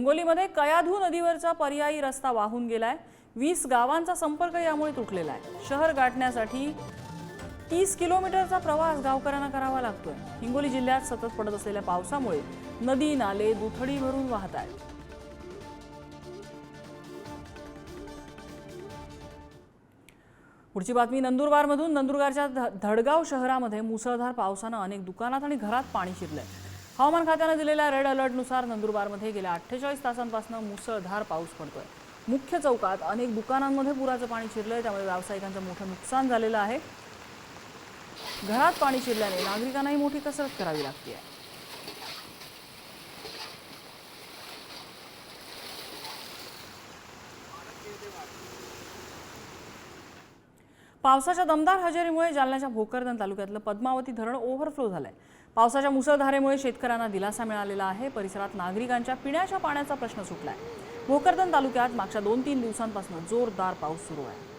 हिंगोलीमध्ये कयाधू नदीवरचा पर्यायी रस्ता वाहून गेलाय। 20 गावांचा संपर्क यामुळे तुटलेला आहे। शहर गाठण्यासाठी 30 किलोमीटरचा प्रवास गावकऱ्यांना करावा लागतोय। हिंगोली जिल्ह्यात सतत पडत असलेल्या पावसामुळे नदी नाले दुथडी भरून वाहत आहेत। पुढची बातमी नंदुरबारमधून। नंदुरबारच्या धडगाव शहरामध्ये मुसळधार पावसाने अनेक दुकानात आणि घरात पाणी शिरलंय। हवामान खात्याने दिलेल्या रेड अलर्टनुसार नंदुरबारमध्ये गेल्या 48 तासांपासून मुसळधार पाऊस पडतोय। मुख्य चौकात अनेक दुकानांमध्ये पुराचं पाणी शिरलंय, त्यामुळे व्यावसायिकांचं मोठं नुकसान झालेलं आहे। घरात पाणी शिरल्याने नागरिकांनाही मोठी कसरत करावी लागते। पावसाच्या दमदार हजेरीमुळे जालन्याच्या भोकरदन तालुक्यातलं पद्मावती धरण ओव्हरफ्लो झालंय। पावसाच्या मुसळधारेमुळे शेतकऱ्यांना दिलासा मिळालेला आहे। परिसरात नागरिकांच्या पिण्याच्या पाण्याचा प्रश्न सुटलाय। भोकरदन तालुक्यात मागच्या 2-3 दिवसांपासून जोरदार पाऊस सुरू आहे।